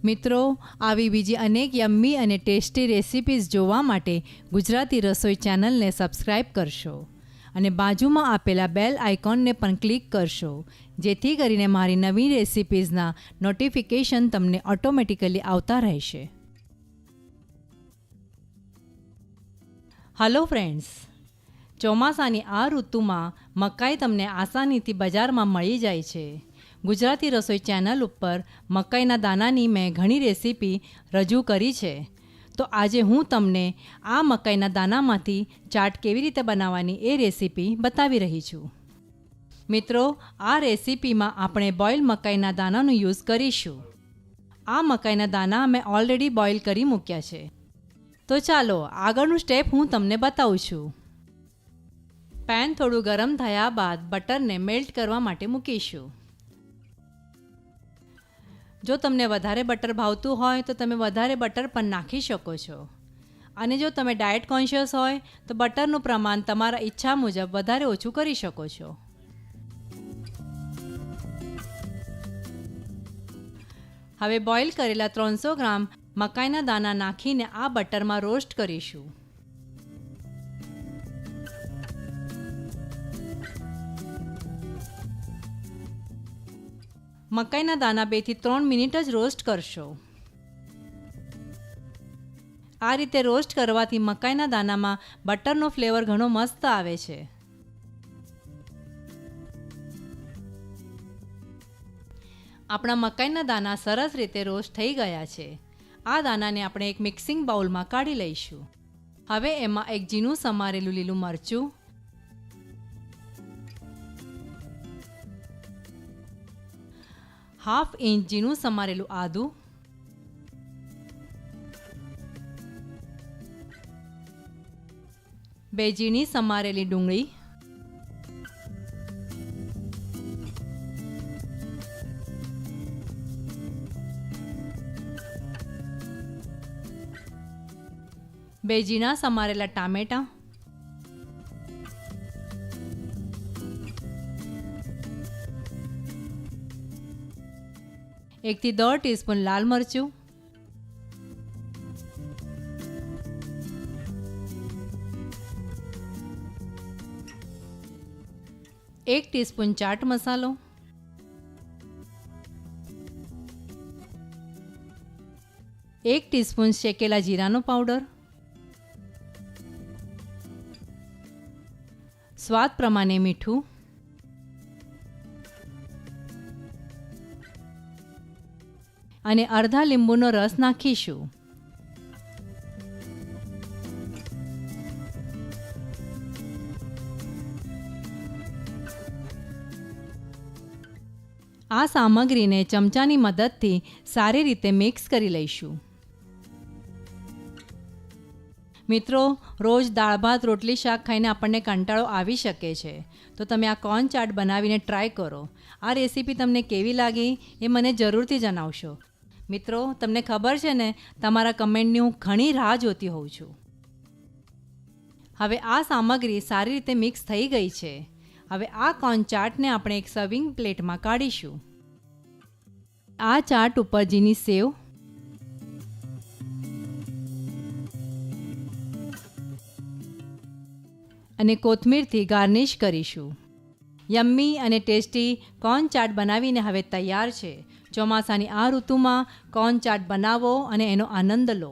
મિત્રો, આવી બીજી અનેક યમ્મી અને ટેસ્ટી રેસિપીઝ જોવા માટે ગુજરાતી રસોઈ ચેનલને સબસ્ક્રાઈબ કરશો અને બાજુમાં આપેલા બેલ આઇકોનને પણ ક્લિક કરશો, જેથી કરીને મારી નવી રેસિપીઝના નોટિફિકેશન તમને ઓટોમેટિકલી આવતા રહેશે. હલો ફ્રેન્ડ્સ, ચોમાસાની આ ઋતુમાં મકાઈ તમને આસાનીથી બજારમાં મળી જાય છે. ગુજરાતી રસોઈ ચેનલ ઉપર મકાઈના દાનાની મેં ઘણી રેસીપી રજૂ કરી છે. તો આજે હું તમને આ મકાઈના દાનામાંથી ચાટ કેવી રીતે બનાવવાની એ રેસીપી બતાવી રહી છું. મિત્રો, આ રેસીપીમાં આપણે બોઇલ મકાઈના દાનાનો યુઝ કરીશું. આ મકાઈના દાના મેં ઓલરેડી બોઇલ કરી મૂક્યા છે. તો ચાલો આગળનું સ્ટેપ હું તમને બતાવું છું. પેન થોડું ગરમ થયા બાદ બટરને મેલ્ટ કરવા માટે મૂકીશું. જો તમને વધારે બટર ભાવતું હોય તો તમે વધારે બટર પણ નાખી શકો છો. અને જો તમે ડાયટ કોન્શિયસ હોય તો બટરનું પ્રમાણ તમારા ઈચ્છા મુજબ વધારે ઓછું કરી શકો છો. હવે બોઇલ કરેલા 300 ગ્રામ મકાઈના દાણા નાખીને આ બટરમાં રોસ્ટ કરીશું. મકાઈના દાણા 2 થી 3 મિનિટ જ રોસ્ટ કરશો. આ રીતે રોસ્ટ કરવાથી મકાઈના દાણામાં બટરનો ફ્લેવર ઘણો મસ્ત આવે છે. આપણા મકાઈના દાણા સરસ રીતે રોસ્ટ થઈ ગયા છે. આ દાણાને આપણે એક મિક્સિંગ બાઉલમાં કાઢી લઈશું. હવે એમાં એક ઝીણું સમારેલું લીલું મરચું, ½ ઇંચ ઝીણું સમારેલું આદું, 2 ઝીણી સમારેલી ડુંગળી, 2 ઝીણા સમારેલા ટામેટાં, 1 થી 1.5 ટીસ્પૂન લાલ મરચું, 1 ટીસ્પૂન ચાટ મસાલો, 1 ટીસ્પૂન શેકેલા જીરાનો પાવડર, સ્વાદ પ્રમાણે મીઠું, અને અડધા લીંબુનો રસ નાખીશું. આ સામગ્રીને ચમચાની મદદથી સારી રીતે મિક્સ કરી લઈશું. મિત્રો, રોજ દાળ ભાત રોટલી શાક ખાઈને આપણને કંટાળો આવી શકે છે. તો તમે આ કોર્ન ચાટ બનાવીને ટ્રાય કરો. આ રેસીપી તમને કેવી લાગી એ મને જરૂરથી જણાવશો. મિત્રો, તમને ખબર છે ને, તમારા કમેન્ટની હું ઘણી રાહ જોતી હોઉં છું. હવે આ સામગ્રી સારી રીતે મિક્સ થઈ ગઈ છે. હવે આ કોર્ન ચાટને આપણે એક સર્વિંગ પ્લેટમાં કાઢીશું. આ ચાટ ઉપર ઝીણી સેવ, અને કોથમીરથી ગાર્નિશ કરીશું. યમ્મી અને ટેસ્ટી કોર્ન ચાટ બનાવીને હવે તૈયાર છે. ચોમાસાની આ ઋતુમાં કોર્ન ચાટ બનાવો અને એનો આનંદ લો.